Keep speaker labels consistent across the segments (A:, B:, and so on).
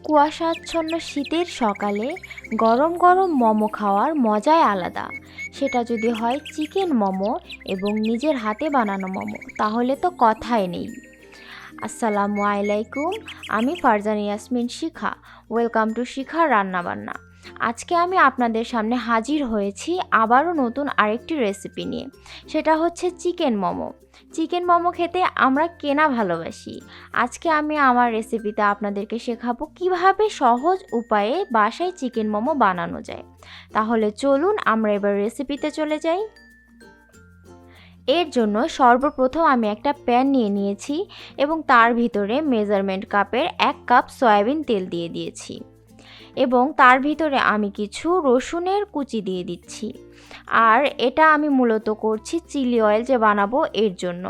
A: কুয়াশাচ্ছন্ন শীতের সকালে গরম গরম মোমো খাওয়ার মজাই আলাদা। সেটা যদি হয় চিকেন মোমো এবং নিজের হাতে বানানো মোমো, তাহলে তো কথাই নেই। আসসালামু আলাইকুম, আমি ফারজান ইয়াসমিন শিখা। ওয়েলকাম টু শিখা রান্নাবান্না। আজকে আমি আপনাদের সামনে হাজির হয়েছি আবারও নতুন আরেকটি রেসিপি নিয়ে। সেটা হচ্ছে চিকেন মোমো। চিকেন মোমো খেতে আমরা কেনা ভালোবাসি। আজকে আমি আমার রেসিপিতে আপনাদেরকে শেখাবো কিভাবে সহজ উপায়ে বাসায় চিকেন মোমো বানানো যায়। তাহলে চলুন আমরা এবার রেসিপিতে চলে যাই। এর জন্য সর্বপ্রথম আমি একটা প্যান নিয়ে নিয়েছি এবং তার ভিতরে মেজারমেন্ট কাপের 1 কাপ সয়াবিন তেল দিয়ে দিয়েছি এবং তার ভিতরে আমি কিছু রসুনের কুচি দিয়ে দিচ্ছি। আর এটা আমি মূলত করছি চিলি অয়েল যে বানাবো এর জন্য।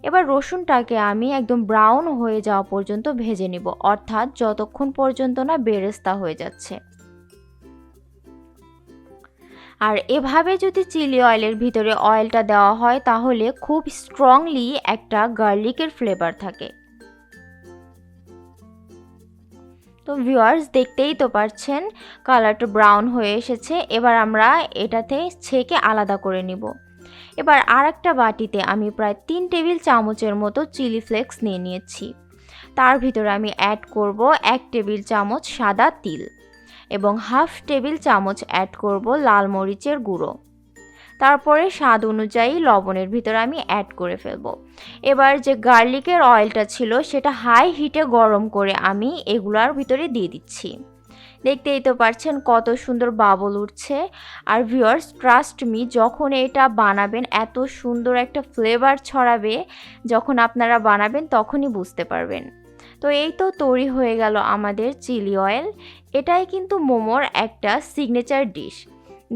A: এবার রসুনটাকে আমি একদম ব্রাউন হয়ে যাওয়া পর্যন্ত ভেজে নিব, অর্থাৎ যতক্ষণ পর্যন্ত না বেরেস্তা হয়ে যাচ্ছে। আর এভাবে যদি চিলি অয়েলের ভিতরে অয়েলটা দেওয়া হয় তাহলে খুব স্ট্রংলি একটা গার্লিকের ফ্লেভার থাকে। তো ভিউয়ার্স, দেখতেই তো পাচ্ছেন কালারটা ব্রাউন হয়ে এসেছে। এবার আমরা এটাতে ছেঁকে আলাদা করে নিব। এবার আরেকটা বাটিতে আমি প্রায় 3 টেবিল চামচের মতো চিলি ফ্লেক্স নিয়ে নিয়েছি। তার ভিতরে আমি অ্যাড করব 1 টেবিল চামচ সাদা তিল এবং হাফ টেবিল চামচ অ্যাড করব লাল মরিচের গুঁড়ো। তারপরে স্বাদ অনুযায়ী লবণের ভিতরে আমি অ্যাড করে ফেলব। এবার যে গার্লিকের অয়েলটা ছিল সেটা হাই হিটে গরম করে আমি এগুলার ভিতরে দিয়ে দিচ্ছি। দেখতেই তো পারছেন কত সুন্দর বাবল উঠছে। আর ভিউয়ার্স, ট্রাস্ট মি, যখন এটা বানাবেন এত সুন্দর একটা ফ্লেভার ছড়াবে। যখন আপনারা বানাবেন তখনই বুঝতে পারবেন। তো এই তো তৈরি হয়ে গেল আমাদের চিলি অয়েল। এটাই কিন্তু মোমোর একটা সিগনেচার ডিশ,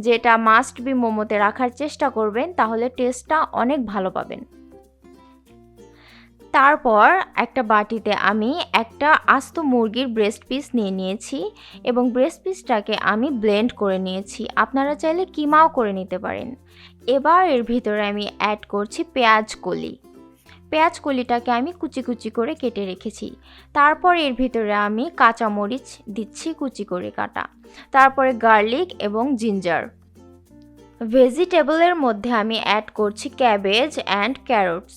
A: যেটা মাস্ট বি মোমোতে রাখার চেষ্টা করবেন, তাহলে টেস্টটা অনেক ভালো পাবেন। তারপর একটা বাটিতে আমি একটা আস্ত মুরগির ব্রেস্ট পিস নিয়ে নিয়েছি এবং ব্রেস্ট পিসটাকে আমি ব্লেন্ড করে নিয়েছি। আপনারা চাইলে কিমাও করে নিতে পারেন। এবার এর ভিতরে আমি অ্যাড করছি পেঁয়াজ কলি। পেঁয়াজ কলিটাকে আমি কুচি কুচি করে কেটে রেখেছি। তারপর এর ভিতরে আমি কাঁচামরিচ দিচ্ছি কুচি করে কাটা। তারপরে গার্লিক এবং জিঞ্জার। ভেজিটেবলের মধ্যে আমি অ্যাড করছি ক্যাবেজ অ্যান্ড ক্যারটস।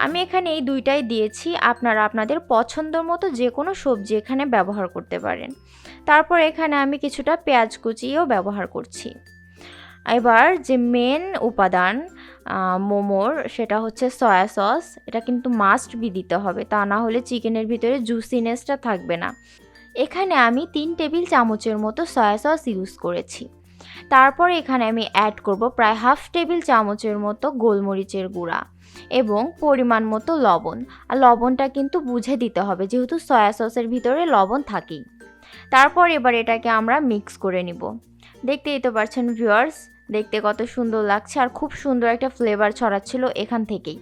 A: আমি এখানে এই দুইটাই দিয়েছি, আপনারা আপনাদের পছন্দ মতো যে কোনো সবজি এখানে ব্যবহার করতে পারেন। তারপর এখানে আমি কিছুটা পেঁয়াজ কুচিও ব্যবহার করছি। এবার যে মেন উপাদান মোমোর, সেটা হচ্ছে সয়া সস। এটা কিন্তু মাস্ট বি দিতে হবে, তা না হলে চিকেনের ভিতরে জুসিনেসটা থাকবে না। এখানে আমি 3 টেবিল চামচের মতো সয়া সস ইউজ করেছি। তারপর এখানে আমি অ্যাড করব প্রায় হাফ টেবিল চামচের মতো গোলমরিচের গুঁড়া এবং পরিমাণ মতো লবণ। আর লবণটা কিন্তু বুঝে দিতে হবে, যেহেতু সয়া সসের ভিতরে লবণ থাকেই। তারপর এবার এটাকে আমরা মিক্স করে নিব। দেখতেই তো পারছেন ভিউয়ার্স, দেখতে কত সুন্দর লাগছে আর খুব সুন্দর একটা ফ্লেভার ছড়াচ্ছিল এখান থেকেই।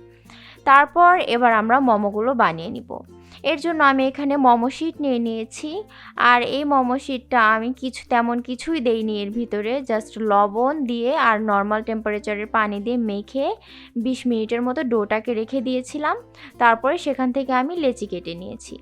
A: তারপর এবার আমরা মোমোগুলো বানিয়ে নিব। এর জন্য আমি এখানে মোমো শিট নিয়ে নিয়েছি। আর এই মোমো শিটটা আমি তেমন কিছুই দেইনি এর ভিতরে, জাস্ট লবণ দিয়ে আর নর্মাল টেম্পারেচারের পানি দিয়ে মেখে 20 মিনিটের মতো ডোটাকে রেখে দিয়েছিলাম। তারপরে সেখান থেকে আমি লেচি কেটে নিয়েছি।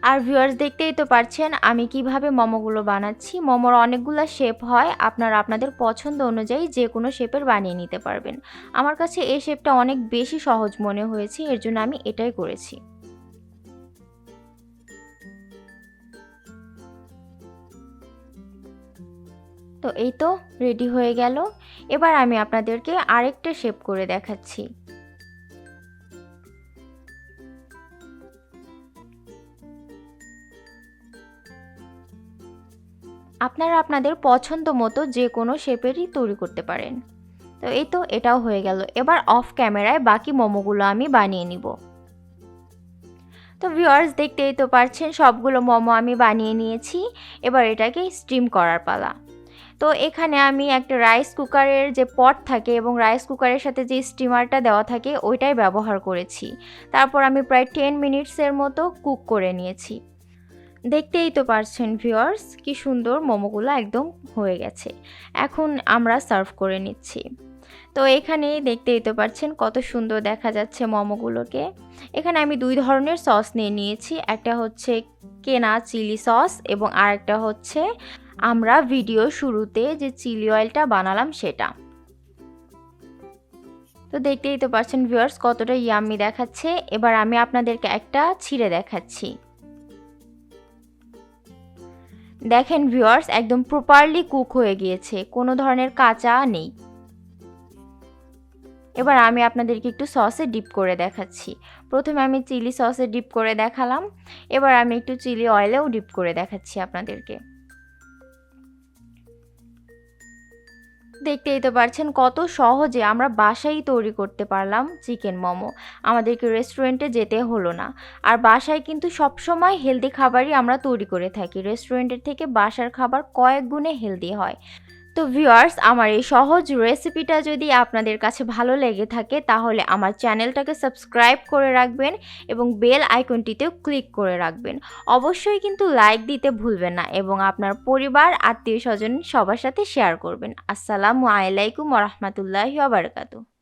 A: আর ভিউয়ার্স, দেখতেই তো পারছেন আমি কিভাবে মোমোগুলো বানাচ্ছি। মোমোর অনেকগুলো শেপ হয়, আপনারা আপনাদের পছন্দ অনুযায়ী যে কোনো শেপের বানিয়ে নিতে পারবেন। আমার কাছে এই শেপটা অনেক বেশি সহজ মনে হয়েছে, এর জন্য আমি এটাই করেছি। তো এই তো রেডি হয়ে গেল। এবার আমি আপনাদেরকে আরেকটা শেপ করে দেখাচ্ছি। আপনারা আপনাদের পছন্দ মতো যে কোনো শেপেরই তৈরি করতে পারেন। তো এই তো এটাও হয়ে গেল। এবার অফ ক্যামেরায় বাকি মোমোগুলো আমি বানিয়ে নিব। তো ভিউয়ার্স, দেখতেই তো পারছেন সবগুলো মোমো আমি বানিয়ে নিয়েছি। এবার এটাকে স্টিম করার পালা। তো এখানে আমি একটা রাইস কুকারের যে পট থাকে এবং রাইস কুকারের সাথে যে স্টিমারটা দেওয়া থাকে ওইটাই ব্যবহার করেছি। তারপর আমি প্রায় 10 মিনিটসের মতো কুক করে নিয়েছি। দেখতেই তো পারছেন ভিউয়ার্স, কি সুন্দর মোমোগুলো একদম হয়ে গেছে। এখন আমরা সার্ভ করে নিচ্ছি। তো এখানে দেখতেই তো পাচ্ছেন কত সুন্দর দেখা যাচ্ছে মোমোগুলোকে। এখানে আমি 2 ধরনের সস নিয়ে নিয়েছি, একটা হচ্ছে কেনা চিলি সস এবং আরেকটা হচ্ছে আমরা ভিডিও শুরুতে যে চিলি অয়েলটা বানালাম সেটা। তো দেখতেই তো পাচ্ছেন ভিউয়ার্স কতটা ইয়াম্মি দেখাচ্ছে। এবার আমি আপনাদেরকে একটা ছিঁড়ে দেখাচ্ছি। দেখেন ভিউয়ার্স একদম প্রপারলি কুক হয়ে গিয়েছে, কোনো ধরনের কাঁচা নেই। এবার আমি আপনাদেরকে একটু সসে ডিপ করে দেখাচ্ছি। প্রথমে আমি চিলি সসে ডিপ করে দেখালাম, এবার আমি একটু চিলি অয়েলেও ডিপ করে দেখাচ্ছি আপনাদেরকে। দেখতেই তো পারছেন কত সহজে আমরা বাসায় তৈরি করতে পারলাম চিকেন মোমো। আমাদেরকে রেস্টুরেন্টে যেতে হলো না। আর বাসায় কিন্তু সবসময় হেলদি খাবারই আমরা তৈরি করে থাকি। রেস্টুরেন্টের থেকে বাসার খাবার কয়েক গুণে হেলদি হয়। তো ভিউয়ার্স আমার এই সহজ রেসিপিটা যদি আপনাদের কাছে ভালো লেগে থাকে তাহলে আমার চ্যানেলটাকে সাবস্ক্রাইব করে রাখবেন এবং বেল আইকনটিতেও ক্লিক করে রাখবেন। অবশ্যই কিন্তু লাইক দিতে ভুলবেন না এবং আপনার পরিবার আত্মীয় স্বজন সবার সাথে শেয়ার করবেন। আসসালামু আলাইকুম ওয়া রাহমাতুল্লাহি ওয়া বারাকাতুহু।